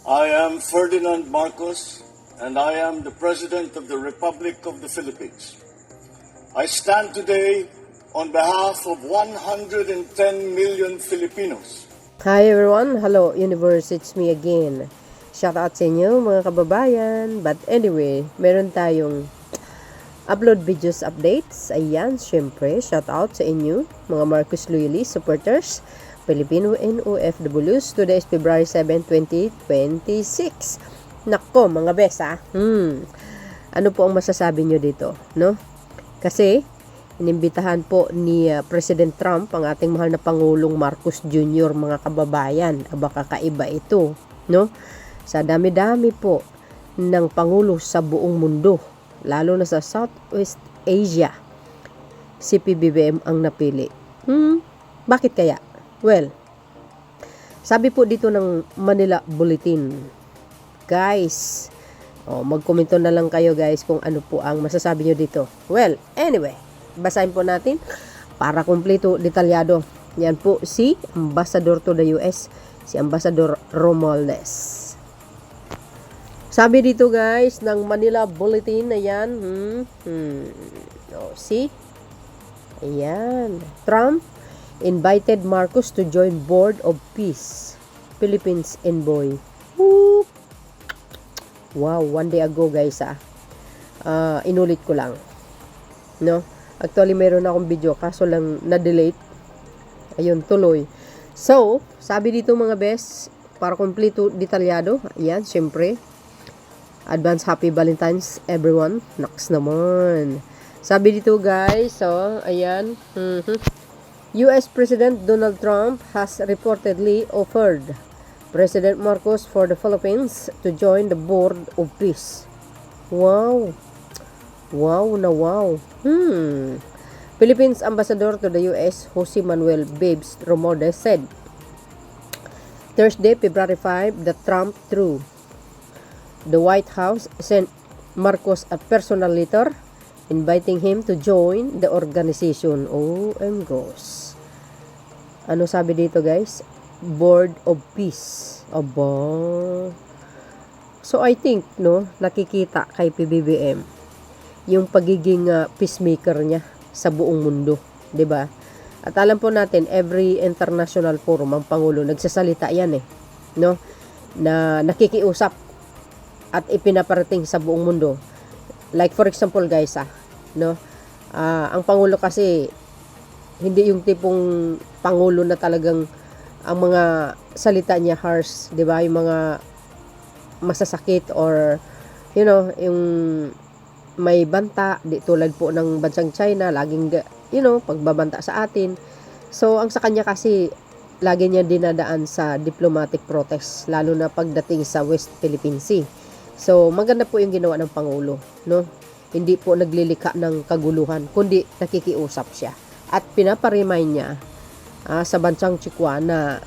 I am Ferdinand Marcos, and I am the President of the Republic of the Philippines. I stand today on behalf of 110 million Filipinos. Hi everyone, hello universe, it's me again. Shout out sa inyo mga kababayan. But anyway, meron tayong upload videos updates. Ayan, syempre, shout out sa inyo mga Marcos Loyalist supporters, Filipino and OFWs. Today is February 7, 2026. Nako mga bes Ano po ang masasabi nyo dito, no? Kasi inimbitahan po ni President Trump ang ating mahal na Pangulong Marcos Jr. mga kababayan. Aba kakaiba ito, no? Sa dami-dami po ng Pangulo sa buong mundo, lalo na sa Southwest Asia, si PBBM ang napili. Bakit kaya? Well, sabi po dito ng Manila Bulletin, guys, magkomento na lang kayo guys kung ano po ang masasabi nyo dito. Well, anyway, basahin po natin para kumpleto, detalyado. Yan po si Ambassador to the US, si Ambassador Romualdez. Sabi dito guys ng Manila Bulletin, ayan, see? Ayan, Trump invited Marcos to join Board of Peace, Philippines envoy. Woo! Wow, one day ago guys inulit ko lang, no? Actually meron akong video kaso lang na-delete. Ayun, tuloy. So, sabi dito mga best, para kumpleto detalyado, ayan, syempre, advance happy Valentine's everyone. Naks naman. Sabi dito guys, ayan, US President Donald Trump has reportedly offered President Marcos for the Philippines to join the Board of Peace. Wow. Wow na wow. Philippines Ambassador to the US, Jose Manuel Babes Romualdez said Thursday, February 5, that Trump, through the White House, sent Marcos a personal letter inviting him to join the organization. OMGs. Ano sabi dito guys? Board of Peace. Aba. So I think, no, nakikita kay PBBM yung pagiging peacemaker niya sa buong mundo, 'di ba? At alam po natin every international forum ang pangulo nagsasalita yan no? Na nakikiusap at ipinaparating sa buong mundo. Like for example guys, no? Ang pangulo kasi hindi yung tipong pangulo na talagang ang mga salita niya harsh, 'di ba? Yung mga masasakit or you know, yung may banta, di tulad po ng bansang China, laging pagbabanta sa atin. So ang sa kanya kasi lagi niya dinadaan sa diplomatic protest, lalo na pagdating sa West Philippine Sea. So maganda po yung ginawa ng pangulo, no? Hindi po naglilika ng kaguluhan, kundi nakikiusap siya at pinaparemind niya sa bansang Chikwa na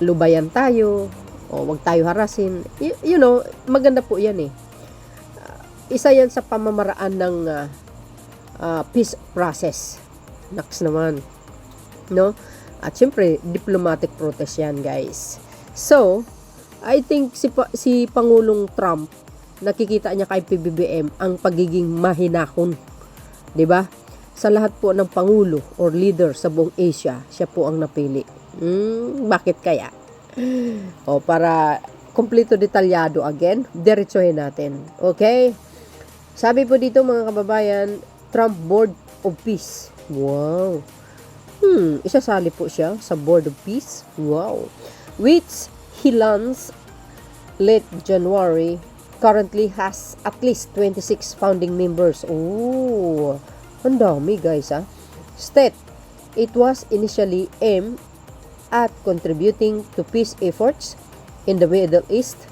lubayan tayo o wag tayo harasin. Maganda po yan isa yan sa pamamaraan ng peace process. Naks naman, no? At syempre diplomatic protest yan guys. So I think si Pangulong Trump, nakikita niya kay PBBM ang pagiging mahinahon, 'di ba? Sa lahat po ng pangulo or leader sa buong Asia, siya po ang napili. Bakit kaya? Para kompleto detalyado again, diretsohin natin. Okay? Sabi po dito mga kababayan, Trump Board of Peace. Wow. Isasali po siya sa Board of Peace. Wow. Which he launched late January, currently has at least 26 founding members. Oh, ang dami guys State, it was initially aimed at contributing to peace efforts in the Middle East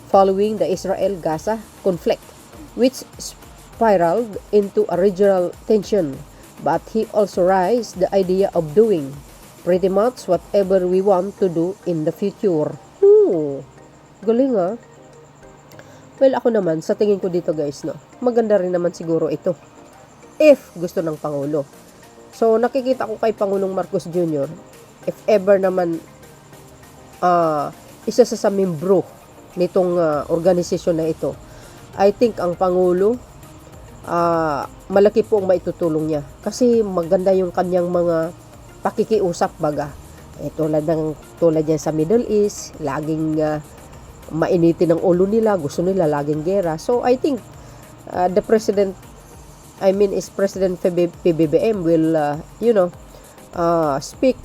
following the Israel-Gaza conflict, which spiraled into a regional tension. But he also raised the idea of doing pretty much whatever we want to do in the future. Galing Well, ako naman, sa tingin ko dito guys, no, maganda rin naman siguro ito if gusto ng Pangulo. So, nakikita ko kay Pangulong Marcos Jr., if ever naman isa sa membro nitong organisasyon na ito, I think ang Pangulo, malaki po ang maitutulong niya. Kasi maganda yung kanyang mga pakikiusap baga. Tulad yan sa Middle East, laging mainitin ang ulo nila, gusto nila laging gera. So I think the president, is President PBBM will, speak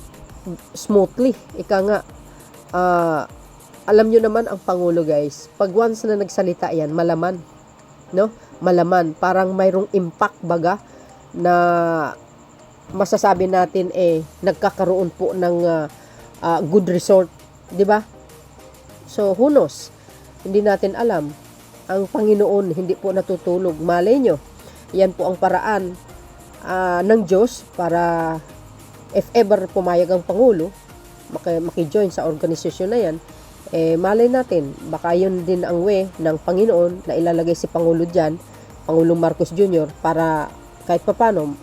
smoothly. Ika nga, alam nyo naman ang Pangulo guys, pag once na nagsalita yan, malaman. No? Malaman. Parang mayroong impact baga na masasabi natin nagkakaroon po ng good result. Diba? So, who knows? Hindi natin alam. Ang Panginoon hindi po natutulog. Malay nyo, yan po ang paraan ng Diyos para if ever pumayag ang Pangulo, makijoin sa organisasyon na yan, malay natin, baka yun din ang way ng Panginoon na ilalagay si Pangulo dyan, Pangulong Marcos Jr., para kahit papano,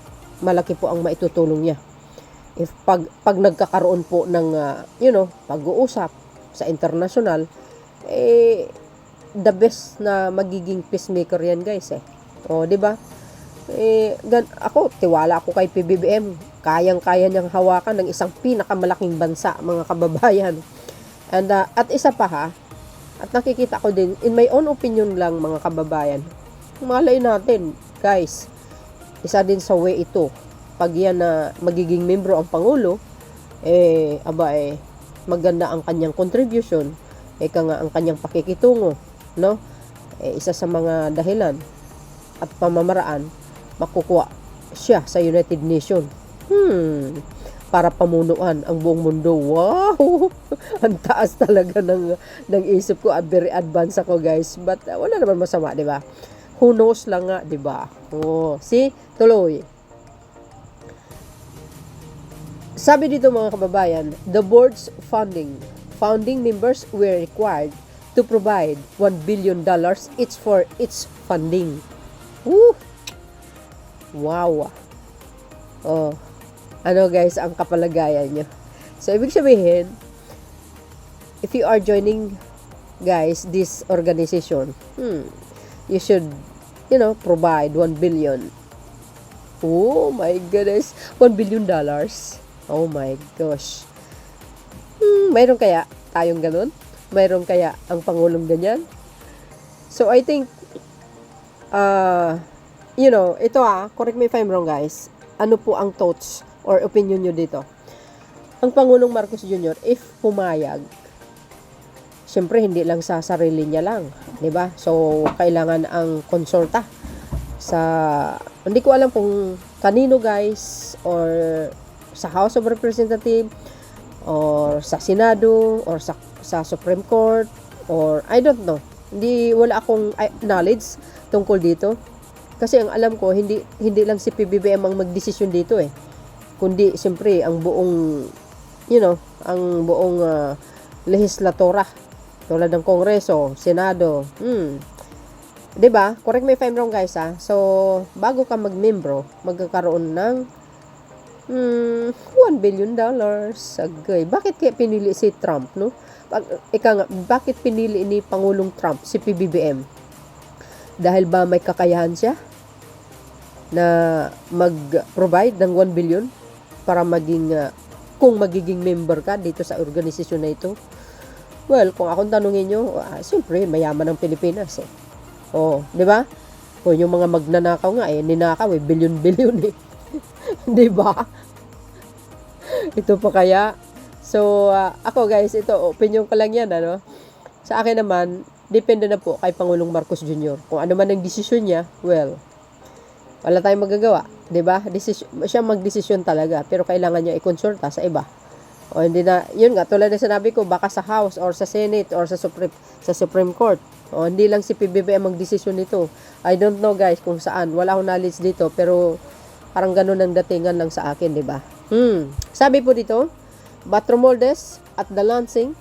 malaki po ang maitutulong niya. If pag nagkakaroon po ng, pag-uusap sa international, the best na magiging peacemaker yan guys O, di ba? Ako, tiwala ako kay PBBM. Kayang-kaya niyang hawakan ng isang pinakamalaking bansa, mga kababayan. And at isa pa at nakikita ko din, in my own opinion lang mga kababayan, malay natin, guys, isa din sa way ito. Pag yan na magiging membro ang Pangulo, maganda ang kanyang contribution, ang kanyang pakikitungo, no? Isa sa mga dahilan at pamamaraan, makukuha siya sa United Nations. Para pamunuan ang buong mundo. Wow! Ang taas talaga ng isip ko. Very advanced ako, guys. But wala naman masama, di ba? Who knows lang nga, di ba? See? Tuloy. Sabi dito mga kababayan, the board's founding members were required to provide $1 billion each for its funding. Woo! Wow! Ano guys, ang kapalagayan nyo. So, ibig sabihin, if you are joining, guys, this organization, you should, provide $1 billion. Oh my goodness. $1 billion. Oh my gosh. Mayroon kaya tayong ganun? Mayroon kaya ang Pangulong ganyan? So, I think, ito correct me if I'm wrong guys. Ano po ang thoughts or opinion nyo dito? Ang Pangulong Marcos Jr., if pumayag, syempre hindi lang sa sarili niya lang, di ba? So, kailangan ang konsulta sa, hindi ko alam kung kanino guys, or sa House of Representatives, or sa Senado, or sa Supreme Court, or I don't know. Wala akong knowledge tungkol dito. Kasi ang alam ko, hindi lang si PBBM ang magdesisyon dito kundi siyempre ang buong lehislatura tulad ng Kongreso, Senado. 'Di ba? Correct me if I'm wrong guys So, bago ka magmembro, magkakaroon ng $1 billion. Sagay. Bakit kaya pinili si Trump, no? Bakit pinili ni Pangulong Trump si PBBM? Dahil ba may kakayahan siya na mag-provide ng 1 billion para kung magiging member ka dito sa organisasyon na ito? Well, kung akong tanungin nyo, siyempre, mayaman ang Pilipinas di ba? Kung yung mga magnanakaw nga, ninakaw billion-billion di ba? Ito pa kaya? So, ako guys, ito, opinion ko lang yan, Sa akin naman, depende na po kay Pangulong Marcos Jr. Kung ano man ang desisyon niya, well, wala tayong magagawa, 'di ba? Siya magdesisyon talaga, pero kailangan niya i-konsulta sa iba. O hindi na, yun nga tulad ng sinabi ko, baka sa House or sa Senate or sa Supreme Court. O hindi lang si PBBM magdesisyon nito. I don't know guys kung saan. Wala akong knowledge dito, pero parang ganun ang datingan lang sa akin, 'di ba? Sabi po dito, Batromoldes at the launching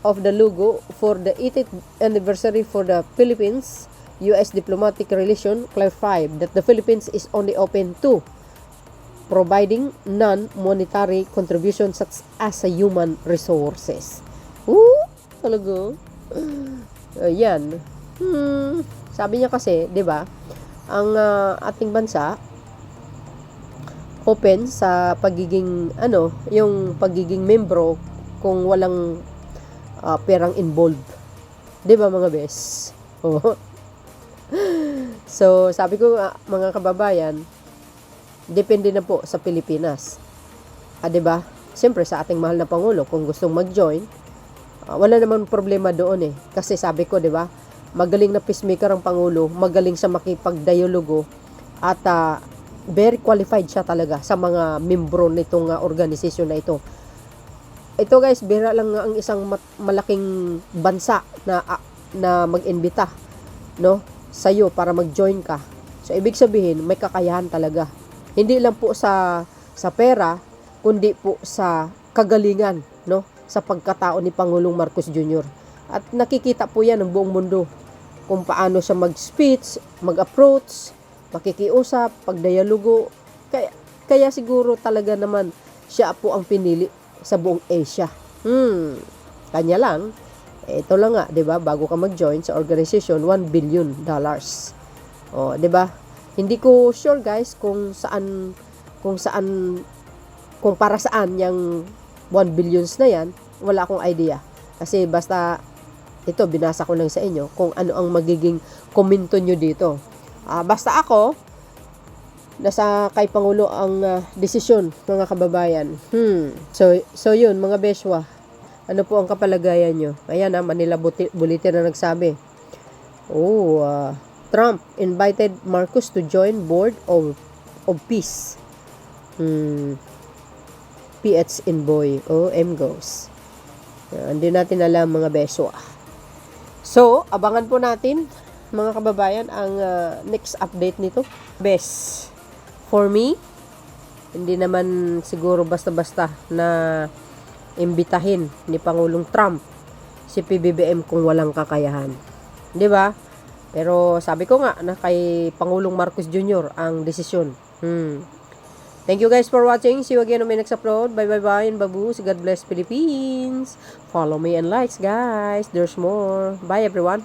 of the logo for the 80th anniversary for the Philippines U.S. diplomatic relation clarified that the Philippines is only open to providing non-monetary contributions such as human resources. Talaga? Yan. Sabi niya kasi, 'di ba? Ang ating bansa open sa pagiging yung pagiging membro kung walang perang involved. 'Di ba mga bes? Oh. So, sabi ko mga kababayan, depende na po sa Pilipinas. 'Di ba? Siyempre sa ating mahal na pangulo kung gustong mag-join, wala naman problema doon Kasi sabi ko, 'di ba? Magaling na peacemaker ang pangulo, magaling sa makipagdialogo at very qualified siya talaga sa mga membro nitong organisasyon na ito. Ito guys, bira lang ang isang malaking bansa na mag-imbita, no, sa iyo para mag-join ka. So ibig sabihin, may kakayahan talaga. Hindi lang po sa pera, kundi po sa kagalingan, no, sa pagkatao ni Pangulong Marcos Jr. At nakikita po yan ng buong mundo kung paano siya mag-speech, mag-approach, makikiusap, pagdialogo. Kaya siguro talaga naman siya po ang pinili sa buong Asia. Kanya lang. Ito lang nga, 'di ba? Bago ka mag-join sa organization, $1 billion. Oh, 'di ba? Hindi ko sure guys kung para saan yung 1 billions na yan. Wala akong idea. Kasi basta ito binasa ko lang sa inyo kung ano ang magiging komento nyo dito. Basta ako, nasa kay Pangulo ang desisyon, mga kababayan. So yun, mga beswa. Ano po ang kapalagayan nyo? Ayan Manila Bulletin na nagsabi. Trump invited Marcos to join board of peace. PH Envoy. MGOs. Hindi natin alam mga beswa. So, abangan po natin mga kababayan ang next update nito. Best for me, hindi naman siguro basta-basta na imbitahin ni Pangulong Trump si PBBM kung walang kakayahan. 'Di ba? Pero sabi ko nga na kay Pangulong Marcos Jr. ang desisyon. Thank you guys for watching. See you again on my next upload. Bye and babush. God bless Philippines. Follow me and likes guys. There's more. Bye everyone.